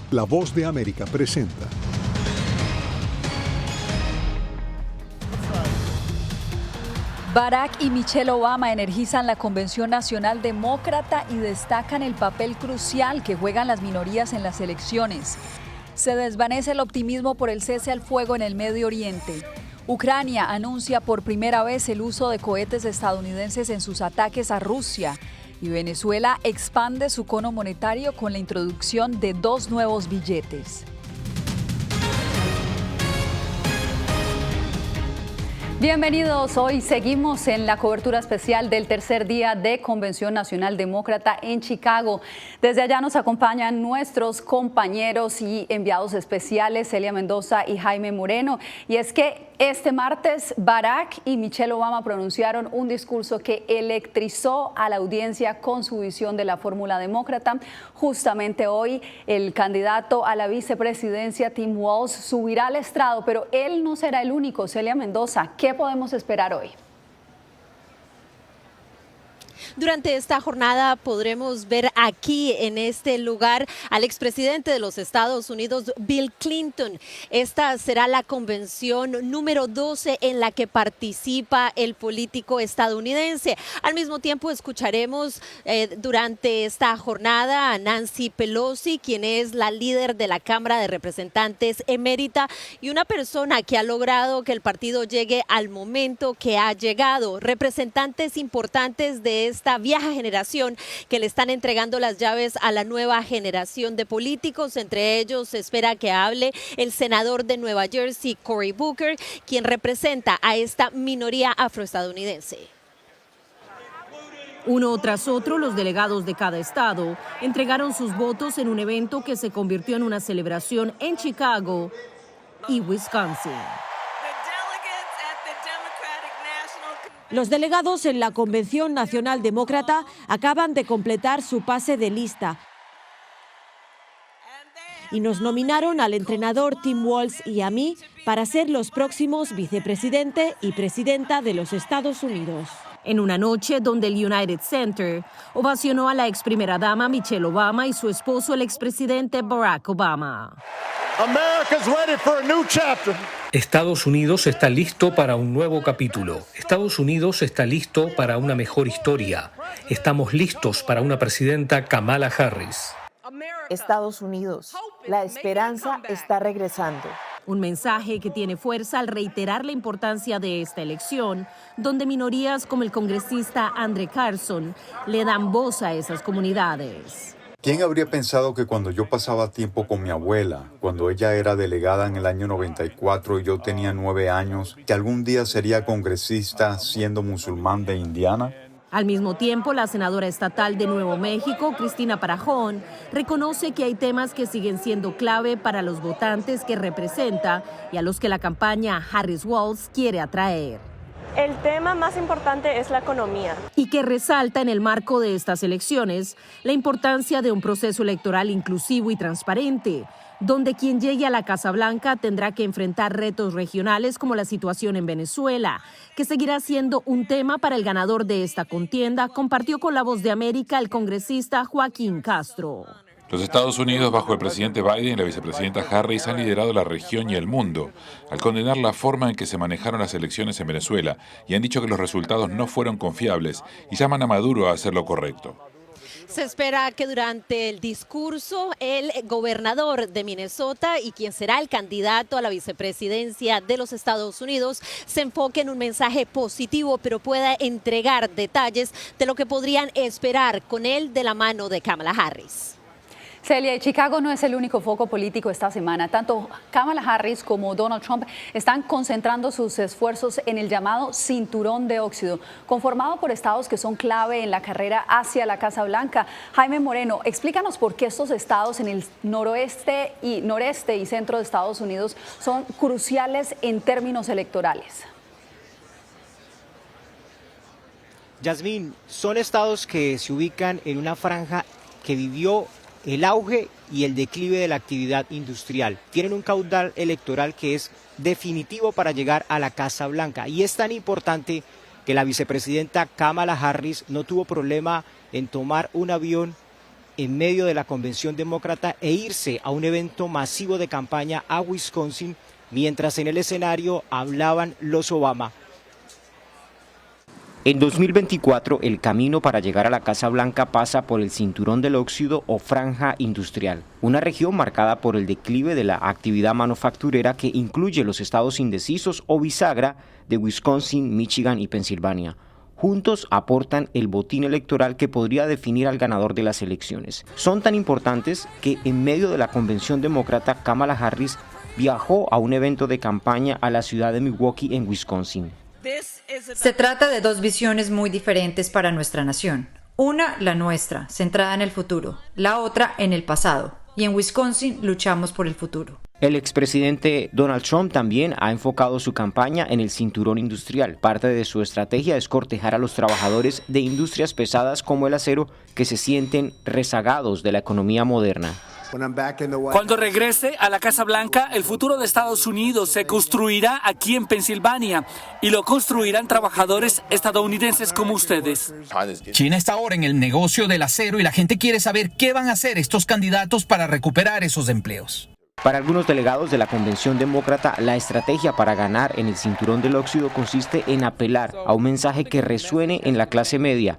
La Voz de América presenta. Barack y Michelle Obama energizan la Convención Nacional Demócrata y destacan el papel crucial que juegan las minorías en las elecciones. Se desvanece el optimismo por el cese al fuego en el Medio Oriente. Ucrania anuncia por primera vez el uso de cohetes estadounidenses en sus ataques a Rusia. Y Venezuela expande su cono monetario con la introducción de 2 nuevos billetes. Bienvenidos, hoy seguimos en la cobertura especial del tercer día de Convención Nacional Demócrata en Chicago. Desde allá nos acompañan nuestros compañeros y enviados especiales, Celia Mendoza y Jaime Moreno. Y es que este martes Barack y Michelle Obama pronunciaron un discurso que electrizó a la audiencia con su visión de la fórmula demócrata. Justamente hoy el candidato a la vicepresidencia, Tim Walz, subirá al estrado, pero él no será el único. Celia Mendoza, ¿qué podemos esperar hoy? Durante esta jornada podremos ver aquí en este lugar al expresidente de los Estados Unidos, Bill Clinton. Esta será la convención número 12 en la que participa el político estadounidense. Al mismo tiempo escucharemos durante esta jornada a Nancy Pelosi, quien es la líder de la Cámara de Representantes emérita y una persona que ha logrado que el partido llegue al momento que ha llegado. Representantes importantes de esta vieja generación que le están entregando las llaves a la nueva generación de políticos. Entre ellos se espera que hable el senador de Nueva Jersey, Cory Booker, quien representa a esta minoría afroestadounidense. Uno tras otro, los delegados de cada estado entregaron sus votos en un evento que se convirtió en una celebración en Chicago y Wisconsin. Los delegados en la Convención Nacional Demócrata acaban de completar su pase de lista y nos nominaron al entrenador Tim Walz y a mí para ser los próximos vicepresidente y presidenta de los Estados Unidos. En una noche donde el United Center ovacionó a la ex primera dama Michelle Obama y su esposo, el expresidente Barack Obama. America's ready for a new chapter. Estados Unidos está listo para un nuevo capítulo. Estados Unidos está listo para una mejor historia. Estamos listos para una presidenta Kamala Harris. Estados Unidos, la esperanza está regresando. Un mensaje que tiene fuerza al reiterar la importancia de esta elección, donde minorías como el congresista Andre Carson le dan voz a esas comunidades. ¿Quién habría pensado que cuando yo pasaba tiempo con mi abuela, cuando ella era delegada en el año 94 y yo tenía 9 años, que algún día sería congresista siendo musulmán de Indiana? Al mismo tiempo, la senadora estatal de Nuevo México, Cristina Parajón, reconoce que hay temas que siguen siendo clave para los votantes que representa y a los que la campaña Harris-Walz quiere atraer. El tema más importante es la economía. Y que resalta en el marco de estas elecciones la importancia de un proceso electoral inclusivo y transparente, donde quien llegue a la Casa Blanca tendrá que enfrentar retos regionales como la situación en Venezuela, que seguirá siendo un tema para el ganador de esta contienda, compartió con La Voz de América el congresista Joaquín Castro. Los Estados Unidos, bajo el presidente Biden y la vicepresidenta Harris, han liderado la región y el mundo al condenar la forma en que se manejaron las elecciones en Venezuela y han dicho que los resultados no fueron confiables y llaman a Maduro a hacer lo correcto. Se espera que durante el discurso el gobernador de Minnesota y quien será el candidato a la vicepresidencia de los Estados Unidos se enfoque en un mensaje positivo, pero pueda entregar detalles de lo que podrían esperar con él de la mano de Kamala Harris. Celia, Chicago no es el único foco político esta semana. Tanto Kamala Harris como Donald Trump están concentrando sus esfuerzos en el llamado cinturón de óxido, conformado por estados que son clave en la carrera hacia la Casa Blanca. Jaime Moreno, explícanos por qué estos estados en el noreste y centro de Estados Unidos son cruciales en términos electorales. Yasmín, son estados que se ubican en una franja que vivió el auge y el declive de la actividad industrial. Tienen un caudal electoral que es definitivo para llegar a la Casa Blanca y es tan importante que la vicepresidenta Kamala Harris no tuvo problema en tomar un avión en medio de la convención demócrata e irse a un evento masivo de campaña a Wisconsin, mientras en el escenario hablaban los Obama. En 2024, el camino para llegar a la Casa Blanca pasa por el Cinturón del Óxido o Franja Industrial, una región marcada por el declive de la actividad manufacturera que incluye los estados indecisos o bisagra de Wisconsin, Michigan y Pensilvania. Juntos aportan el botín electoral que podría definir al ganador de las elecciones. Son tan importantes que en medio de la convención demócrata, Kamala Harris viajó a un evento de campaña a la ciudad de Milwaukee, en Wisconsin. Se trata de dos visiones muy diferentes para nuestra nación. Una, la nuestra, centrada en el futuro. La otra, en el pasado. Y en Wisconsin luchamos por el futuro. El expresidente Donald Trump también ha enfocado su campaña en el cinturón industrial. Parte de su estrategia es cortejar a los trabajadores de industrias pesadas como el acero que se sienten rezagados de la economía moderna. Cuando regrese a la Casa Blanca, el futuro de Estados Unidos se construirá aquí en Pensilvania y lo construirán trabajadores estadounidenses como ustedes. China está ahora en el negocio del acero y la gente quiere saber qué van a hacer estos candidatos para recuperar esos empleos. Para algunos delegados de la convención demócrata, la estrategia para ganar en el cinturón del óxido consiste en apelar a un mensaje que resuene en la clase media.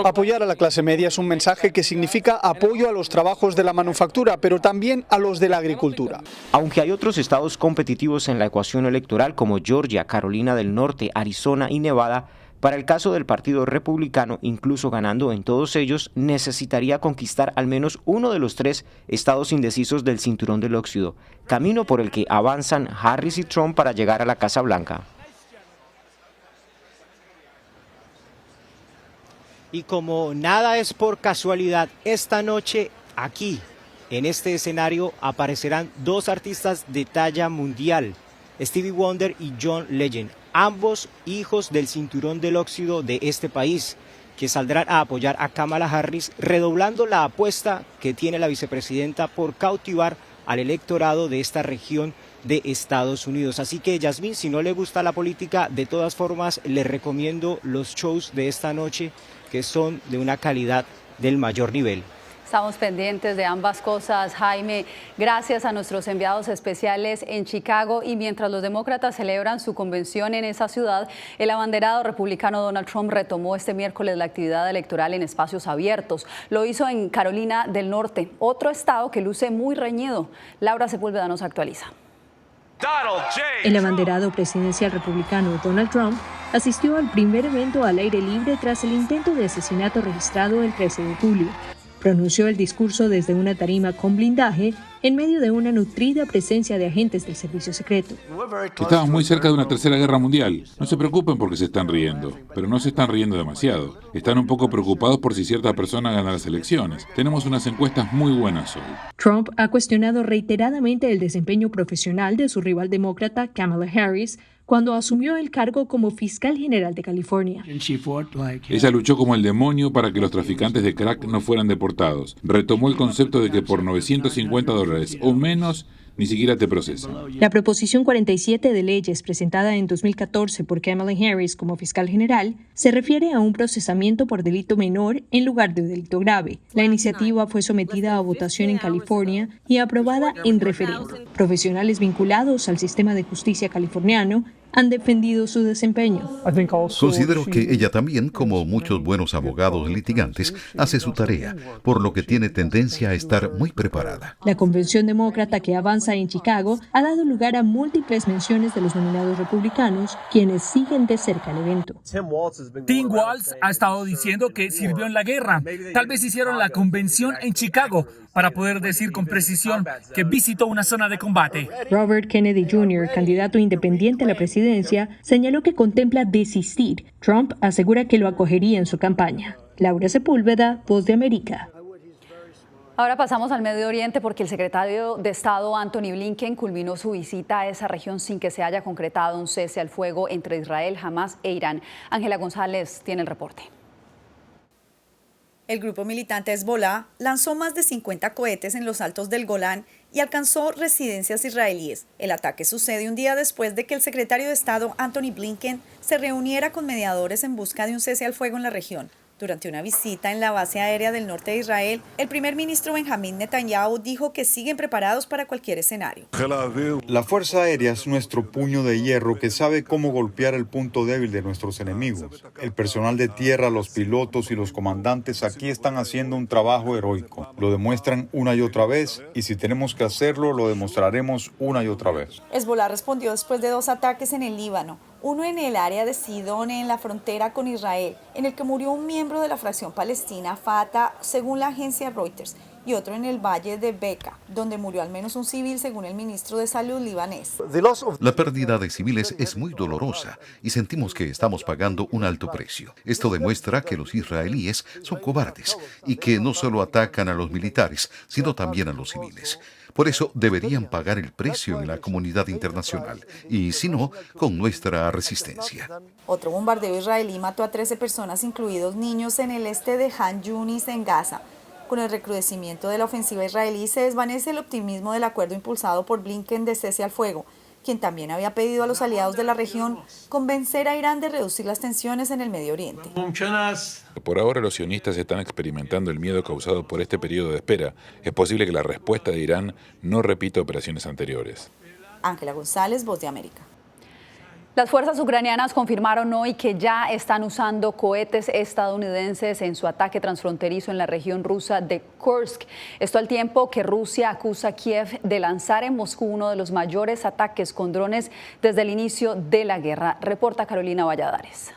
Apoyar a la clase media es un mensaje que significa apoyo a los trabajos de la manufactura, pero también a los de la agricultura. Aunque hay otros estados competitivos en la ecuación electoral como Georgia, Carolina del Norte, Arizona y Nevada, para el caso del Partido Republicano, incluso ganando en todos ellos, necesitaría conquistar al menos uno de los 3 estados indecisos del cinturón del óxido, camino por el que avanzan Harris y Trump para llegar a la Casa Blanca. Y como nada es por casualidad, esta noche aquí, en este escenario, aparecerán 2 artistas de talla mundial, Stevie Wonder y John Legend, ambos hijos del cinturón del óxido de este país, que saldrán a apoyar a Kamala Harris, redoblando la apuesta que tiene la vicepresidenta por cautivar al electorado de esta región de Estados Unidos. Así que, Yasmín, si no le gusta la política, de todas formas le recomiendo los shows de esta noche, que son de una calidad del mayor nivel. Estamos pendientes de ambas cosas, Jaime. Gracias a nuestros enviados especiales en Chicago. Y mientras los demócratas celebran su convención en esa ciudad, el abanderado republicano Donald Trump retomó este miércoles la actividad electoral en espacios abiertos. Lo hizo en Carolina del Norte, otro estado que luce muy reñido. Laura Sepúlveda nos actualiza. El abanderado presidencial republicano Donald Trump asistió al primer evento al aire libre tras el intento de asesinato registrado el 13 de julio. Pronunció el discurso desde una tarima con blindaje en medio de una nutrida presencia de agentes del servicio secreto. Estamos muy cerca de una tercera guerra mundial. No se preocupen porque se están riendo, pero no se están riendo demasiado. Están un poco preocupados por si cierta persona gana las elecciones. Tenemos unas encuestas muy buenas hoy. Trump ha cuestionado reiteradamente el desempeño profesional de su rival demócrata Kamala Harris cuando asumió el cargo como fiscal general de California. Ella luchó como el demonio para que los traficantes de crack no fueran deportados. Retomó el concepto de que por $950 o menos ni siquiera te procesan. La proposición 47 de leyes presentada en 2014 por Kamala Harris como fiscal general se refiere a un procesamiento por delito menor en lugar de delito grave. La iniciativa fue sometida a votación en California y aprobada en referendo. Profesionales vinculados al sistema de justicia californiano han defendido su desempeño. Considero que ella también, como muchos buenos abogados litigantes, hace su tarea, por lo que tiene tendencia a estar muy preparada. La convención demócrata que avanza en Chicago ha dado lugar a múltiples menciones de los nominados republicanos, quienes siguen de cerca el evento. Tim Walz ha estado diciendo que sirvió en la guerra. Tal vez hicieron la convención en Chicago para poder decir con precisión que visitó una zona de combate. Robert Kennedy Jr., candidato independiente a la presidencia, señaló que contempla desistir. Trump asegura que lo acogería en su campaña. Laura Sepúlveda, Voz de América. Ahora pasamos al Medio Oriente porque el secretario de Estado Antony Blinken culminó su visita a esa región sin que se haya concretado un cese al fuego entre Israel, Hamás e Irán. Ángela González tiene el reporte. El grupo militante Hezbollah lanzó más de 50 cohetes en los altos del Golán y alcanzó residencias israelíes. El ataque sucede un día después de que el secretario de Estado Antony Blinken se reuniera con mediadores en busca de un cese al fuego en la región. Durante una visita en la base aérea del norte de Israel, el primer ministro Benjamín Netanyahu dijo que siguen preparados para cualquier escenario. La Fuerza Aérea es nuestro puño de hierro que sabe cómo golpear el punto débil de nuestros enemigos. El personal de tierra, los pilotos y los comandantes aquí están haciendo un trabajo heroico. Lo demuestran una y otra vez y si tenemos que hacerlo, lo demostraremos una y otra vez. Hezbollah respondió después de 2 ataques en el Líbano. Uno en el área de Sidón, en la frontera con Israel, en el que murió un miembro de la fracción palestina Fatah, según la agencia Reuters, y otro en el valle de Beca, donde murió al menos un civil, según el ministro de Salud libanés. La pérdida de civiles es muy dolorosa y sentimos que estamos pagando un alto precio. Esto demuestra que los israelíes son cobardes y que no solo atacan a los militares, sino también a los civiles. Por eso deberían pagar el precio en la comunidad internacional y, si no, con nuestra resistencia. Otro bombardeo israelí mató a 13 personas, incluidos niños, en el este de Han Yunis, en Gaza. Con el recrudecimiento de la ofensiva israelí se desvanece el optimismo del acuerdo impulsado por Blinken de cese al fuego, quien también había pedido a los aliados de la región convencer a Irán de reducir las tensiones en el Medio Oriente. Por ahora los sionistas están experimentando el miedo causado por este periodo de espera. Es posible que la respuesta de Irán no repita operaciones anteriores. Ángela González, Voz de América. Las fuerzas ucranianas confirmaron hoy que ya están usando cohetes estadounidenses en su ataque transfronterizo en la región rusa de Kursk. Esto al tiempo que Rusia acusa a Kiev de lanzar en Moscú uno de los mayores ataques con drones desde el inicio de la guerra. Reporta Carolina Valladares.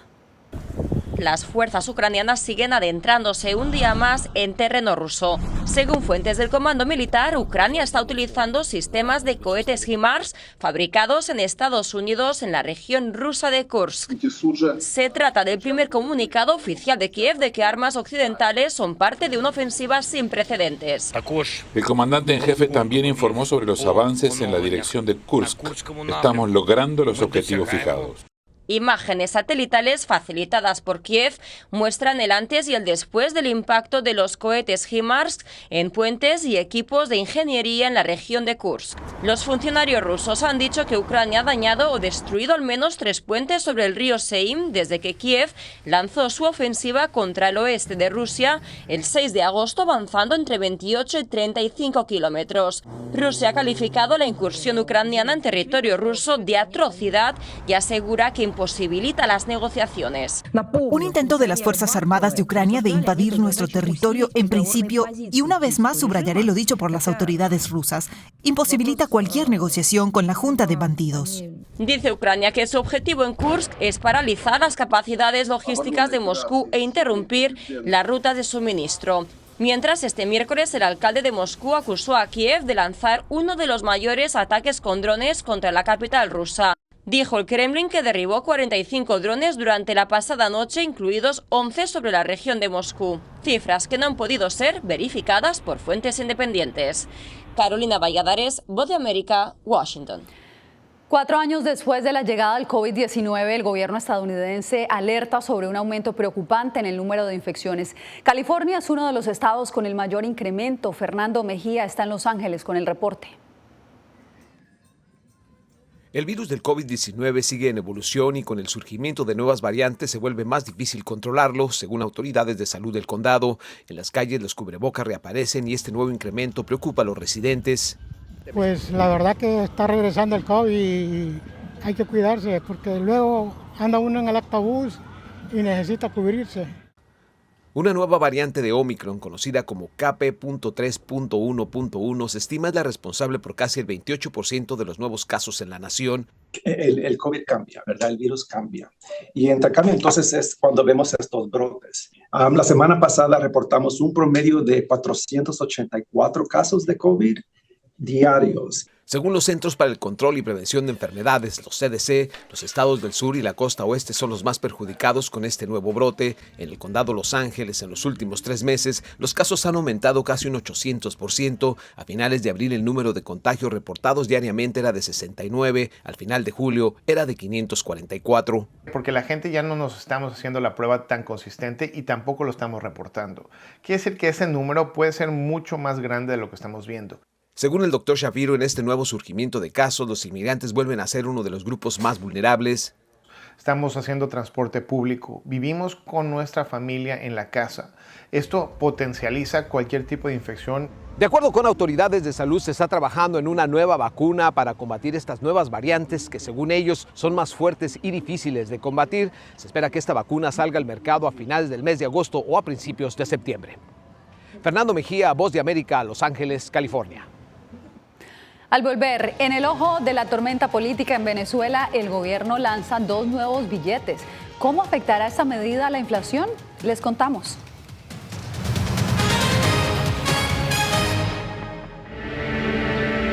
Las fuerzas ucranianas siguen adentrándose un día más en terreno ruso. Según fuentes del comando militar, Ucrania está utilizando sistemas de cohetes HIMARS fabricados en Estados Unidos en la región rusa de Kursk. Se trata del primer comunicado oficial de Kiev de que armas occidentales son parte de una ofensiva sin precedentes. El comandante en jefe también informó sobre los avances en la dirección de Kursk. Estamos logrando los objetivos fijados. Imágenes satelitales facilitadas por Kiev muestran el antes y el después del impacto de los cohetes HIMARS en puentes y equipos de ingeniería en la región de Kursk. Los funcionarios rusos han dicho que Ucrania ha dañado o destruido al menos 3 puentes sobre el río Seim desde que Kiev lanzó su ofensiva contra el oeste de Rusia el 6 de agosto, avanzando entre 28 y 35 kilómetros. Rusia ha calificado la incursión ucraniana en territorio ruso de atrocidad y asegura que imposibilita las negociaciones. Un intento de las Fuerzas Armadas de Ucrania de invadir nuestro territorio, en principio, y una vez más subrayaré lo dicho por las autoridades rusas, imposibilita cualquier negociación con la Junta de Bandidos. Dice Ucrania que su objetivo en Kursk es paralizar las capacidades logísticas de Moscú e interrumpir las rutas de suministro. Mientras, este miércoles el alcalde de Moscú acusó a Kiev de lanzar uno de los mayores ataques con drones contra la capital rusa. Dijo el Kremlin que derribó 45 drones durante la pasada noche, incluidos 11 sobre la región de Moscú. Cifras que no han podido ser verificadas por fuentes independientes. Carolina Valladares, Voz de América, Washington. 4 años después de la llegada del COVID-19, el gobierno estadounidense alerta sobre un aumento preocupante en el número de infecciones. California es uno de los estados con el mayor incremento. Fernando Mejía está en Los Ángeles con el reporte. El virus del COVID-19 sigue en evolución y con el surgimiento de nuevas variantes se vuelve más difícil controlarlo, según autoridades de salud del condado. En las calles los cubrebocas reaparecen y este nuevo incremento preocupa a los residentes. Pues la verdad que está regresando el COVID y hay que cuidarse porque luego anda uno en el autobús y necesita cubrirse. Una nueva variante de Omicron, conocida como KP.3.1.1, se estima es la responsable por casi el 28% de los nuevos casos en la nación. El COVID cambia, ¿verdad? El virus cambia. Y entre cambio, entonces, es cuando vemos estos brotes. La semana pasada reportamos un promedio de 484 casos de COVID diarios. Según los Centros para el Control y Prevención de Enfermedades, los CDC, los estados del sur y la costa oeste son los más perjudicados con este nuevo brote. En el condado Los Ángeles, en los últimos 3 meses, los casos han aumentado casi un 800%. A finales de abril, el número de contagios reportados diariamente era de 69. Al final de julio, era de 544. Porque la gente ya no nos estamos haciendo la prueba tan consistente y tampoco lo estamos reportando. Quiere decir que ese número puede ser mucho más grande de lo que estamos viendo. Según el Dr. Shapiro, en este nuevo surgimiento de casos, los inmigrantes vuelven a ser uno de los grupos más vulnerables. estamos haciendo transporte público, vivimos con nuestra familia en la casa. Esto potencializa cualquier tipo de infección. De acuerdo con autoridades de salud, se está trabajando en una nueva vacuna para combatir estas nuevas variantes que, según ellos, son más fuertes y difíciles de combatir. Se espera que esta vacuna salga al mercado a finales del mes de agosto o a principios de septiembre. Fernando Mejía, Voz de América, Los Ángeles, California. Al volver, en el ojo de la tormenta política en Venezuela, el gobierno lanza 2 nuevos billetes. ¿Cómo afectará esta medida a la inflación? Les contamos.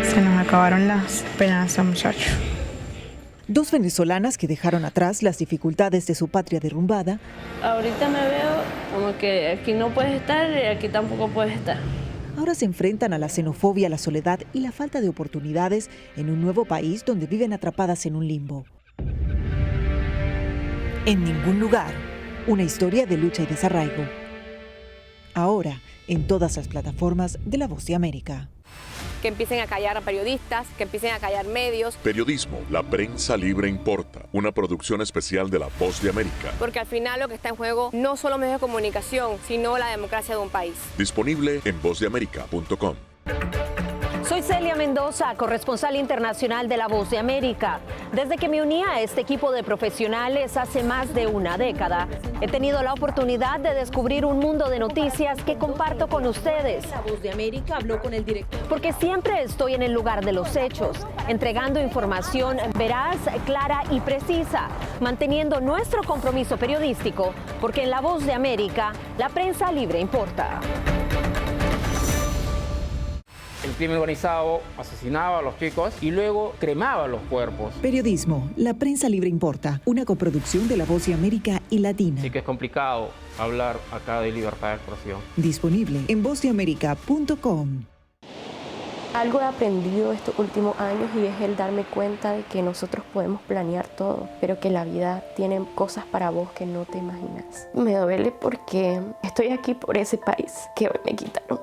Se nos acabaron las esperanzas, muchachos. 2 venezolanas que dejaron atrás las dificultades de su patria derrumbada. Ahorita me veo como que aquí no puedes estar y aquí tampoco puedes estar. Ahora se enfrentan a la xenofobia, la soledad y la falta de oportunidades en un nuevo país donde viven atrapadas en un limbo. En ningún lugar, una historia de lucha y desarraigo. Ahora, en todas las plataformas de La Voz de América. Que empiecen a callar a periodistas, que empiecen a callar medios. Periodismo, la prensa libre importa. Una producción especial de La Voz de América. Porque al final lo que está en juego no solo medios de comunicación, sino la democracia de un país. Disponible en vozdeamerica.com. Soy Celia Mendoza, corresponsal internacional de La Voz de América. Desde que me uní a este equipo de profesionales hace más de una década, he tenido la oportunidad de descubrir un mundo de noticias que comparto con ustedes. La Voz de América habló con el director. Porque siempre estoy en el lugar de los hechos, entregando información veraz, clara y precisa, manteniendo nuestro compromiso periodístico, porque en La Voz de América, la prensa libre importa. El crimen organizado asesinaba a los chicos y luego cremaba los cuerpos. Periodismo, la prensa libre importa, una coproducción de La Voz de América y Latina. Así que es complicado hablar acá de libertad de expresión. Disponible en vozdeamerica.com. Algo he aprendido estos últimos años y es el darme cuenta de que nosotros podemos planear todo, pero que la vida tiene cosas para vos que no te imaginas. Me duele porque estoy aquí por ese país que hoy me quitaron.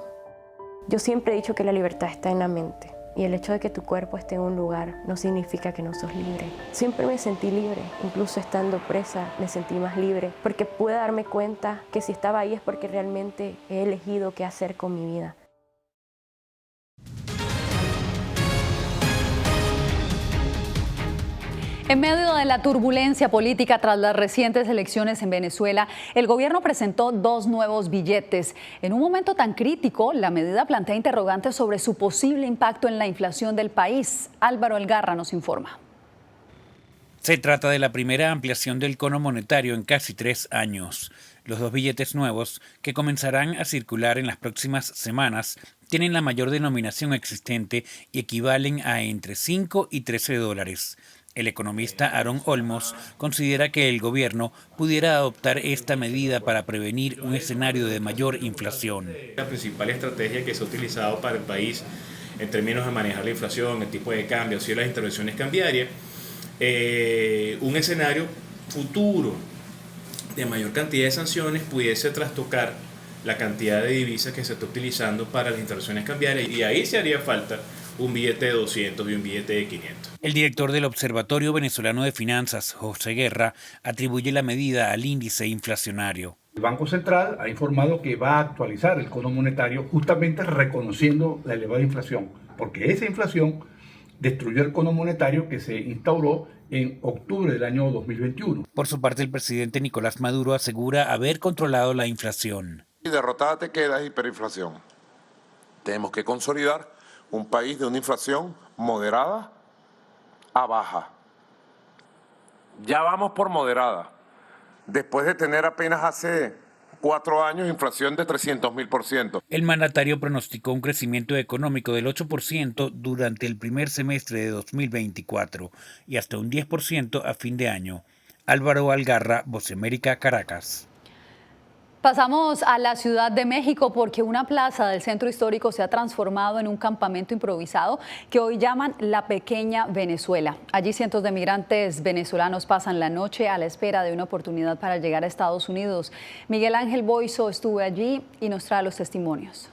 Yo siempre he dicho que la libertad está en la mente y el hecho de que tu cuerpo esté en un lugar no significa que no sos libre. Siempre me sentí libre, incluso estando presa me sentí más libre porque pude darme cuenta que si estaba ahí es porque realmente he elegido qué hacer con mi vida. En medio de la turbulencia política tras las recientes elecciones en Venezuela, el gobierno presentó 2 nuevos billetes. En un momento tan crítico, la medida plantea interrogantes sobre su posible impacto en la inflación del país. Álvaro Algarra nos informa. Se trata de la primera ampliación del cono monetario en casi 3 años. Los 2 billetes nuevos, que comenzarán a circular en las próximas semanas, tienen la mayor denominación existente y equivalen a entre 5 y 13 dólares. El economista Aaron Olmos considera que el gobierno pudiera adoptar esta medida para prevenir un escenario de mayor inflación. La principal estrategia que se ha utilizado para el país en términos de manejar la inflación, el tipo de cambio, así las intervenciones cambiarias, un escenario futuro de mayor cantidad de sanciones pudiese trastocar la cantidad de divisas que se está utilizando para las intervenciones cambiarias y ahí se haría falta un billete de 200 y un billete de 500. El director del Observatorio Venezolano de Finanzas, José Guerra, atribuye la medida al índice inflacionario. El Banco Central ha informado que va a actualizar el cono monetario justamente reconociendo la elevada inflación, porque esa inflación destruyó el cono monetario que se instauró en octubre del año 2021. Por su parte, el presidente Nicolás Maduro asegura haber controlado la inflación. Y derrotada te queda hiperinflación. Tenemos que consolidar un país de una inflación moderada a baja. Ya vamos por moderada. Después de tener apenas hace 4 años inflación de 300.000%. El mandatario pronosticó un crecimiento económico del 8% durante el primer semestre de 2024 y hasta un 10% a fin de año. Álvaro Algarra, Voz de América, Caracas. Pasamos a la Ciudad de México porque una plaza del centro histórico se ha transformado en un campamento improvisado que hoy llaman la Pequeña Venezuela. Allí cientos de migrantes venezolanos pasan la noche a la espera de una oportunidad para llegar a Estados Unidos. Miguel Ángel Boiso estuvo allí y nos trae los testimonios.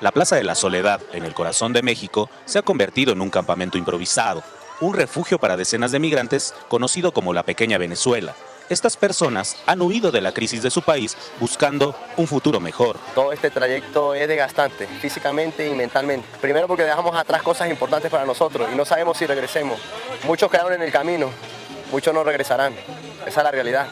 La Plaza de la Soledad, en el corazón de México, se ha convertido en un campamento improvisado. un refugio para decenas de migrantes conocido como la Pequeña Venezuela. Estas personas han huido de la crisis de su país buscando un futuro mejor. Todo este trayecto es desgastante, físicamente y mentalmente. Primero porque dejamos atrás cosas importantes para nosotros y no sabemos si regresemos. Muchos quedaron en el camino, muchos no regresarán. Esa es la realidad.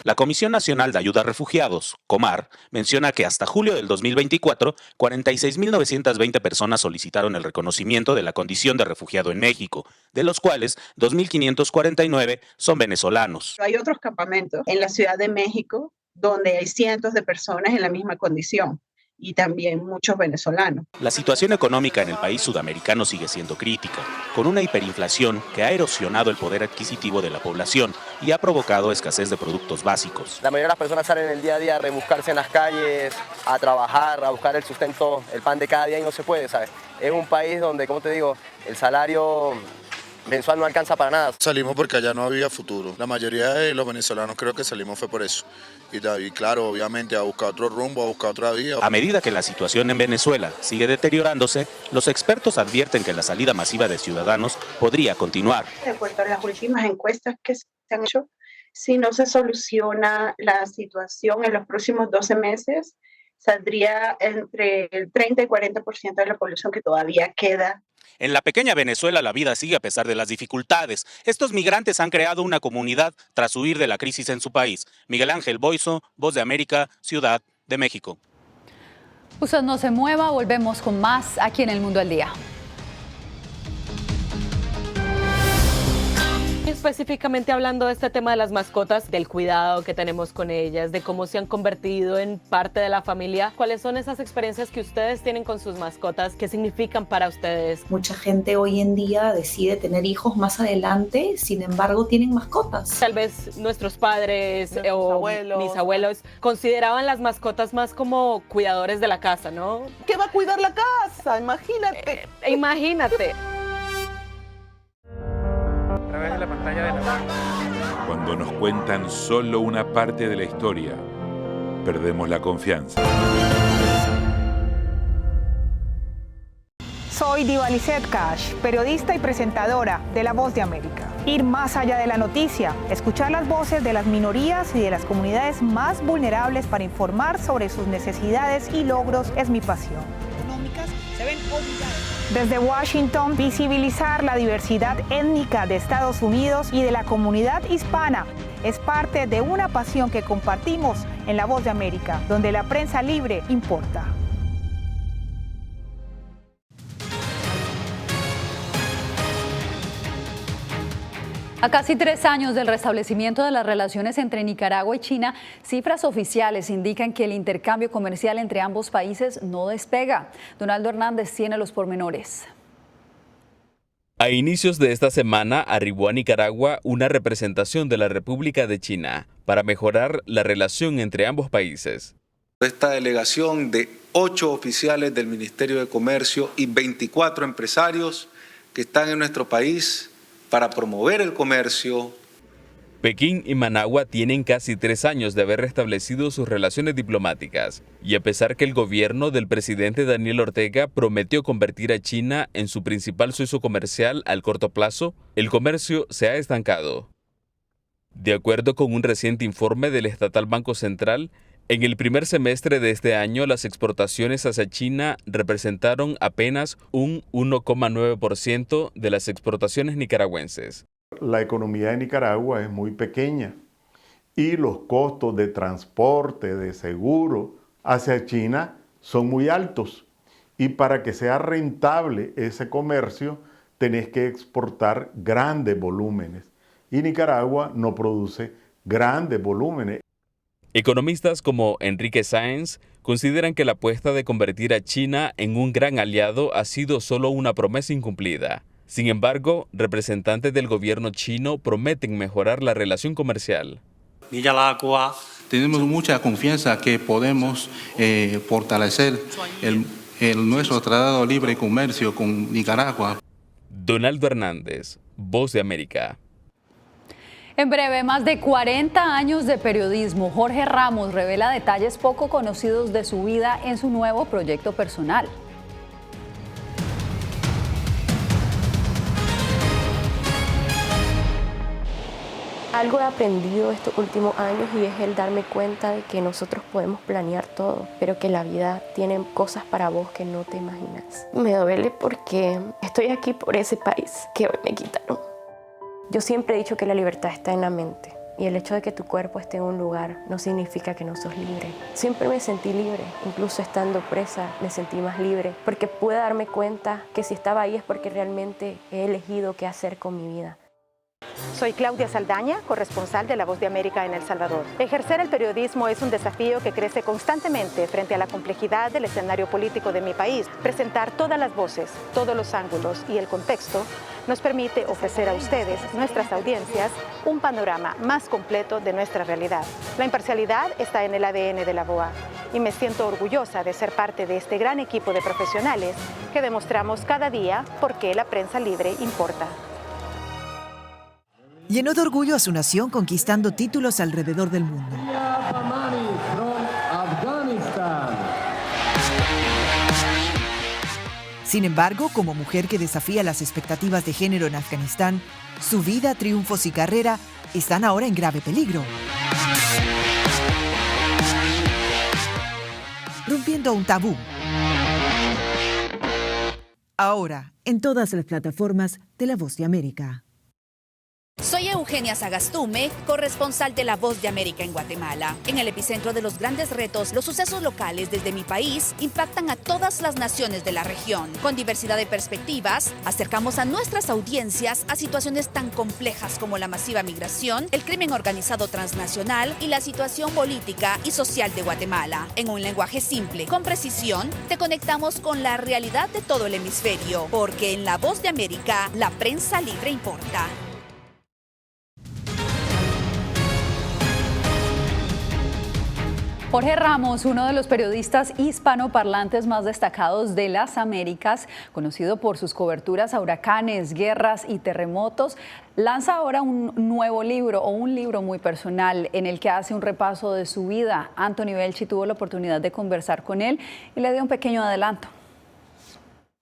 La Comisión Nacional de Ayuda a Refugiados, Comar, menciona que hasta julio del 2024, 46.920 personas solicitaron el reconocimiento de la condición de refugiado en México, de los cuales 2.549 son venezolanos. Hay otros campamentos en la Ciudad de México donde hay cientos de personas en la misma condición y también muchos venezolanos. La situación económica en el país sudamericano sigue siendo crítica, con una hiperinflación que ha erosionado el poder adquisitivo de la población y ha provocado escasez de productos básicos. La mayoría de las personas salen el día a día a rebuscarse en las calles, a trabajar, a buscar el sustento, el pan de cada día y no se puede, ¿sabes? Es un país donde, como te digo, el salario mensual no alcanza para nada. Salimos porque allá no había futuro. La mayoría de los venezolanos creo que salimos fue por eso. Y claro, obviamente a buscar otro rumbo, a buscar otra vía. A medida que la situación en Venezuela sigue deteriorándose, los expertos advierten que la salida masiva de ciudadanos podría continuar. De acuerdo a las últimas encuestas que se han hecho, si no se soluciona la situación en los próximos 12 meses, saldría entre el 30 y 40% de la población que todavía queda. En la Pequeña Venezuela la vida sigue a pesar de las dificultades. Estos migrantes han creado una comunidad tras huir de la crisis en su país. Miguel Ángel Boiso, Voz de América, Ciudad de México. Usted no se mueva, volvemos con más aquí en El Mundo al Día. Específicamente hablando de este tema de las mascotas, del cuidado que tenemos con ellas, de cómo se han convertido en parte de la familia, ¿cuáles son esas experiencias que ustedes tienen con sus mascotas? ¿Qué significan para ustedes? Mucha gente hoy en día decide tener hijos más adelante, sin embargo tienen mascotas. Tal vez nuestros padres o mis abuelos consideraban las mascotas más como cuidadores de la casa, ¿no? ¿Qué va a cuidar la casa? Imagínate. Imagínate. A través de la pantalla de la... Cuando nos cuentan solo una parte de la historia, perdemos la confianza. Soy Diva Lizette Cash, periodista y presentadora de La Voz de América. Ir más allá de la noticia, escuchar las voces de las minorías y de las comunidades más vulnerables para informar sobre sus necesidades y logros es mi pasión. Se ven obligadas. Desde Washington, visibilizar la diversidad étnica de Estados Unidos y de la comunidad hispana es parte de una pasión que compartimos en La Voz de América, donde la prensa libre importa. A casi 3 años del restablecimiento de las relaciones entre Nicaragua y China, cifras oficiales indican que el intercambio comercial entre ambos países no despega. Donaldo Hernández tiene los pormenores. A inicios de esta semana arribó a Nicaragua una representación de la República de China para mejorar la relación entre ambos países. Esta delegación de 8 oficiales del Ministerio de Comercio y 24 empresarios que están en nuestro país para promover el comercio. Pekín y Managua tienen casi 3 años de haber restablecido sus relaciones diplomáticas, y a pesar que el gobierno del presidente Daniel Ortega prometió convertir a China en su principal socio comercial al corto plazo, el comercio se ha estancado. De acuerdo con un reciente informe del estatal Banco Central, en el primer semestre de este año, las exportaciones hacia China representaron apenas un 1,9% de las exportaciones nicaragüenses. La economía de Nicaragua es muy pequeña y los costos de transporte, de seguro hacia China son muy altos. Y para que sea rentable ese comercio, tenés que exportar grandes volúmenes. Y Nicaragua no produce grandes volúmenes. Economistas como Enrique Sáenz consideran que la apuesta de convertir a China en un gran aliado ha sido solo una promesa incumplida. Sin embargo, representantes del gobierno chino prometen mejorar la relación comercial. Tenemos mucha confianza que podemos fortalecer nuestro Tratado de Libre Comercio con Nicaragua. Donaldo Hernández, Voz de América. En breve, más de 40 años de periodismo, Jorge Ramos revela detalles poco conocidos de su vida en su nuevo proyecto personal. Algo he aprendido estos últimos años y es el darme cuenta de que nosotros podemos planear todo, pero que la vida tiene cosas para vos que no te imaginas. Me duele porque estoy aquí por ese país que hoy me quitaron. Yo siempre he dicho que la libertad está en la mente y el hecho de que tu cuerpo esté en un lugar no significa que no sos libre. Siempre me sentí libre, incluso estando presa me sentí más libre porque pude darme cuenta que si estaba ahí es porque realmente he elegido qué hacer con mi vida. Soy Claudia Saldaña, corresponsal de La Voz de América en El Salvador. Ejercer el periodismo es un desafío que crece constantemente frente a la complejidad del escenario político de mi país. Presentar todas las voces, todos los ángulos y el contexto nos permite ofrecer a ustedes, nuestras audiencias, un panorama más completo de nuestra realidad. La imparcialidad está en el ADN de la VOA y me siento orgullosa de ser parte de este gran equipo de profesionales que demostramos cada día por qué la prensa libre importa. Llenó de orgullo a su nación conquistando títulos alrededor del mundo. Sin embargo, como mujer que desafía las expectativas de género en Afganistán, su vida, triunfos y carrera están ahora en grave peligro. Rompiendo un tabú. Ahora, en todas las plataformas de La Voz de América. Soy Eugenia Sagastume, corresponsal de La Voz de América en Guatemala. En el epicentro de los grandes retos, los sucesos locales desde mi país impactan a todas las naciones de la región. Con diversidad de perspectivas, acercamos a nuestras audiencias a situaciones tan complejas como la masiva migración, el crimen organizado transnacional y la situación política y social de Guatemala. En un lenguaje simple, con precisión, te conectamos con la realidad de todo el hemisferio, porque en La Voz de América, la prensa libre importa. Jorge Ramos, uno de los periodistas hispanoparlantes más destacados de las Américas, conocido por sus coberturas a huracanes, guerras y terremotos, lanza ahora un nuevo libro o un libro muy personal en el que hace un repaso de su vida. Anthony Belchi tuvo la oportunidad de conversar con él y le dio un pequeño adelanto.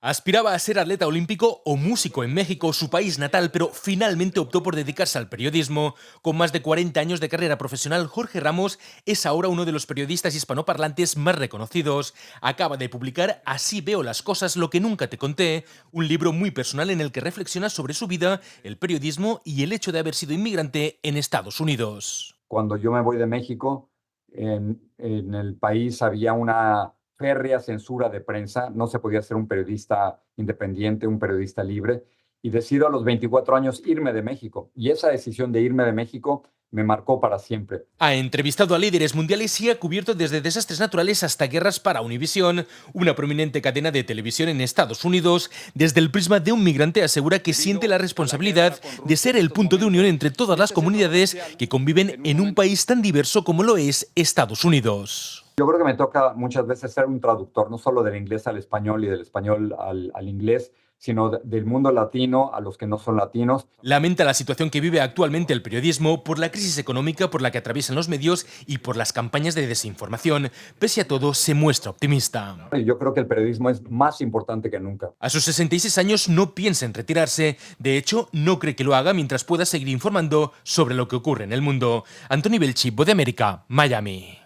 Aspiraba a ser atleta olímpico o músico en México, su país natal, pero finalmente optó por dedicarse al periodismo. Con más de 40 años de carrera profesional, Jorge Ramos es ahora uno de los periodistas hispanoparlantes más reconocidos. Acaba de publicar Así veo las cosas, lo que nunca te conté, un libro muy personal en el que reflexiona sobre su vida, el periodismo y el hecho de haber sido inmigrante en Estados Unidos. Cuando yo me voy de México, en el país había una férrea censura de prensa, no se podía ser un periodista independiente, un periodista libre, y decido a los 24 años irme de México. Y esa decisión de irme de México me marcó para siempre. Ha entrevistado a líderes mundiales y ha cubierto desde desastres naturales hasta guerras para Univisión, una prominente cadena de televisión en Estados Unidos. Desde el prisma de un migrante asegura que siente la responsabilidad de ser el punto de unión entre todas las comunidades que conviven en un país tan diverso como lo es Estados Unidos. Yo creo que me toca muchas veces ser un traductor, no solo del inglés al español y del español al inglés, sino del mundo latino a los que no son latinos. Lamenta la situación que vive actualmente el periodismo por la crisis económica por la que atraviesan los medios y por las campañas de desinformación. Pese a todo, se muestra optimista. Yo creo que el periodismo es más importante que nunca. A sus 66 años no piensa en retirarse. De hecho, no cree que lo haga mientras pueda seguir informando sobre lo que ocurre en el mundo. Anthony Belchi, Voz de América, Miami.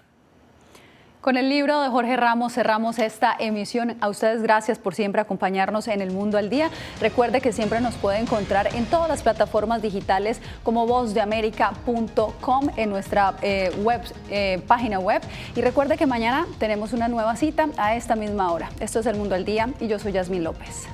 Con el libro de Jorge Ramos cerramos esta emisión. A ustedes gracias por siempre acompañarnos en El Mundo al Día. Recuerde que siempre nos puede encontrar en todas las plataformas digitales como vozdeamerica.com en nuestra página web. Y recuerde que mañana tenemos una nueva cita a esta misma hora. Esto es El Mundo al Día y yo soy Yasmín López.